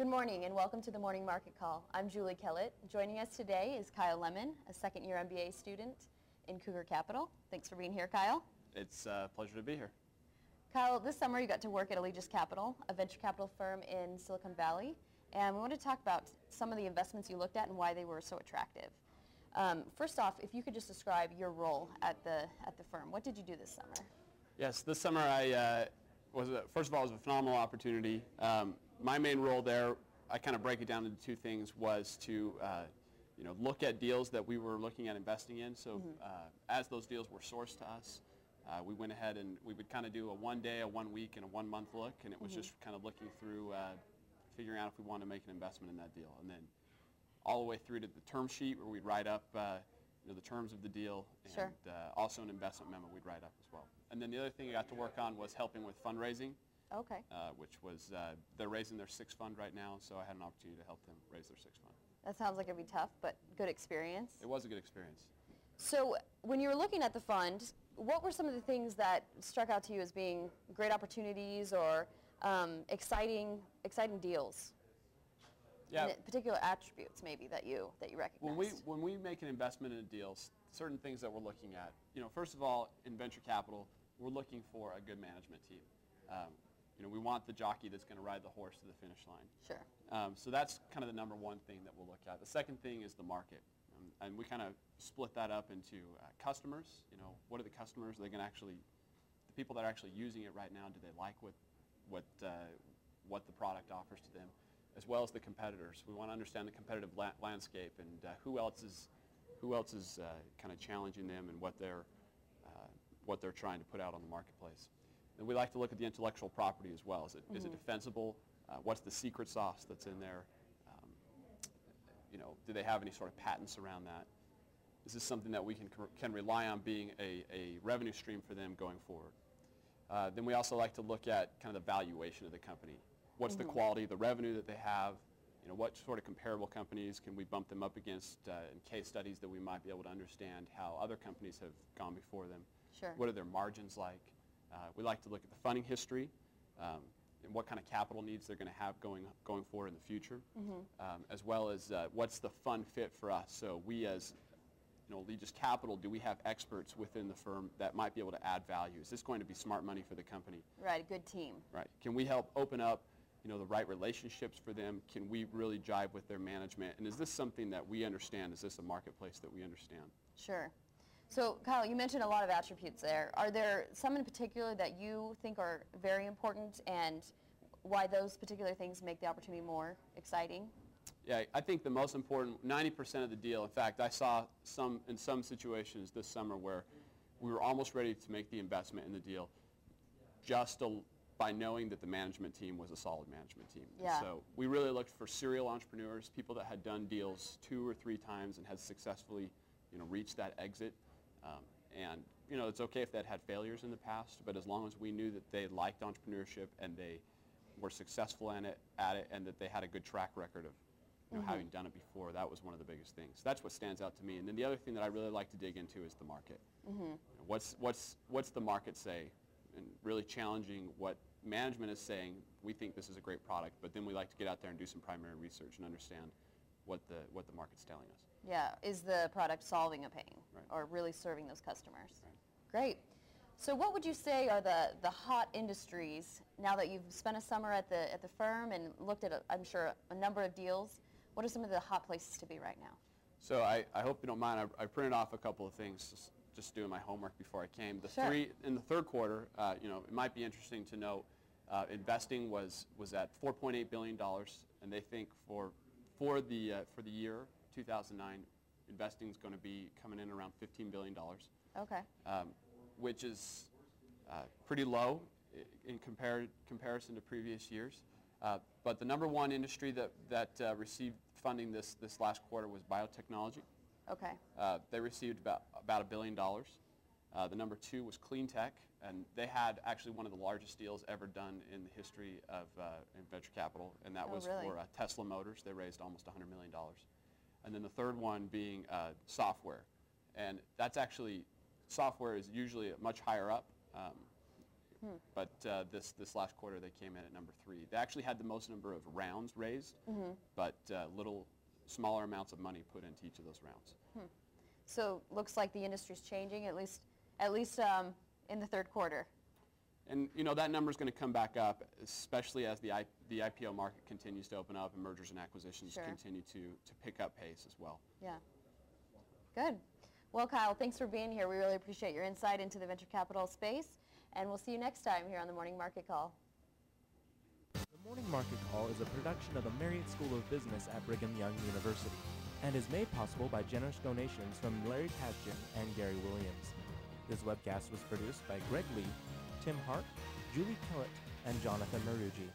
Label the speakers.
Speaker 1: Good morning and welcome to the Morning Market Call. I'm Julie Kellett. Joining us today is Kyle Lemon, a second-year MBA student in Cougar Capital. Thanks for being here, Kyle.
Speaker 2: It's a pleasure to be here.
Speaker 1: Kyle, this summer you got to work at Allegis Capital, a venture capital firm in Silicon Valley, and we want to talk about some of the investments you looked at and why they were so attractive. First off, if you could just describe your role at the firm. What did you do this summer?
Speaker 2: Yes, this summer first of all, it was a phenomenal opportunity. My main role there, I kind of break it down into two things, was to look at deals that we were looking at investing in. So as those deals were sourced to us, we went ahead and we would kind of do a 1 day, a 1 week, and a 1 month look, and it was just kind of looking through, figuring out if we wanted to make an investment in that deal. And then all the way through to the term sheet where we'd write up the terms of the deal, and also an investment memo we'd write up as well. And then the other thing I got to work on was helping with fundraising.
Speaker 1: Okay.
Speaker 2: Which was, they're raising their sixth fund right now, so I had an opportunity to help them raise their sixth fund.
Speaker 1: That sounds like it'd be tough, but good experience.
Speaker 2: It was a good experience.
Speaker 1: So when you were looking at the fund, what were some of the things that struck out to you as being great opportunities or exciting deals?
Speaker 2: Yeah.
Speaker 1: And particular attributes maybe that you recognized.
Speaker 2: When we make an investment in a deal, certain things that we're looking at, first of all, in venture capital, we're looking for a good management team. We want the jockey that's going to ride the horse to the finish line.
Speaker 1: Sure.
Speaker 2: So that's kind of the number one thing that we'll look at. The second thing is the market. And we kind of split that up into customers. What are the customers? Are they going to actually, the people that are actually using it right now, do they like what the product offers to them? As well as the competitors. We want to understand the competitive landscape and who else is kind of challenging them and what they're trying to put out on the marketplace. And we like to look at the intellectual property as well. Is it defensible? What's the secret sauce that's in there? Do they have any sort of patents around that? Is this something that we can rely on being a revenue stream for them going forward? Then we also like to look at kind of the valuation of the company. What's the quality of the revenue that they have? What sort of comparable companies can we bump them up against in case studies that we might be able to understand how other companies have gone before them?
Speaker 1: Sure.
Speaker 2: What are their margins like? We like to look at the funding history and what kind of capital needs they're going to have going forward in the future, as well as what's the fund fit for us. So we as Allegis Capital, do we have experts within the firm that might be able to add value? Is this going to be smart money for the company?
Speaker 1: Right, a good team.
Speaker 2: Right. Can we help open up the right relationships for them? Can we really jive with their management? And is this something that we understand? Is this a marketplace that we understand?
Speaker 1: Sure. So, Kyle, you mentioned a lot of attributes there. Are there some in particular that you think are very important and why those particular things make the opportunity more exciting?
Speaker 2: Yeah, I think the most important, 90% of the deal, in fact, I saw in some situations this summer where we were almost ready to make the investment in the deal just by knowing that the management team was a solid management team.
Speaker 1: Yeah.
Speaker 2: So we really looked for serial entrepreneurs, people that had done deals 2 or 3 times and had successfully reached that exit. And it's okay if that had failures in the past, but as long as we knew that they liked entrepreneurship and they were successful at it and that they had a good track record of having done it before, that was one of the biggest things. That's what stands out to me. And then the other thing that I really like to dig into is the market. What's the market say? And really challenging what management is saying. We think this is a great product, but then we like to get out there and do some primary research and understand what the market's telling us.
Speaker 1: Yeah, is the product solving a pain or really serving those customers? Right. Great. So what would you say are the hot industries now that you've spent a summer at the firm and looked at, I'm sure, a number of deals? What are some of the hot places to be right now?
Speaker 2: So I hope you don't mind. I printed off a couple of things, just doing my homework before I came. In the third quarter, it might be interesting to know, investing was at $4.8 billion, and they think for the year 2009, investing is going to be coming in around $15 billion. Okay. Which is pretty low in comparison to previous years. But the number one industry that received funding this last quarter was biotechnology. Okay. They received about $1 billion. The number 2 was clean tech, and they had actually one of the largest deals ever done in the history of in venture capital, and that was for Tesla Motors. They raised almost $100 million. And then the third one being software, and that's actually, software is usually much higher up. But this last quarter, they came in at number 3. They actually had the most number of rounds raised, but smaller amounts of money put into each of those rounds.
Speaker 1: So looks like the industry's changing, at least in the third quarter.
Speaker 2: And that number is going to come back up, especially as the IPO market continues to open up and mergers and acquisitions continue to pick up pace as well.
Speaker 1: Yeah. Good. Well, Kyle, thanks for being here. We really appreciate your insight into the venture capital space, and we'll see you next time here on the Morning Market Call.
Speaker 3: The Morning Market Call is a production of the Marriott School of Business at Brigham Young University and is made possible by generous donations from Larry Pazkin and Gary Williams. This webcast was produced by Greg Lee, Tim Hart, Julie Kellett, and Jonathan Marugi.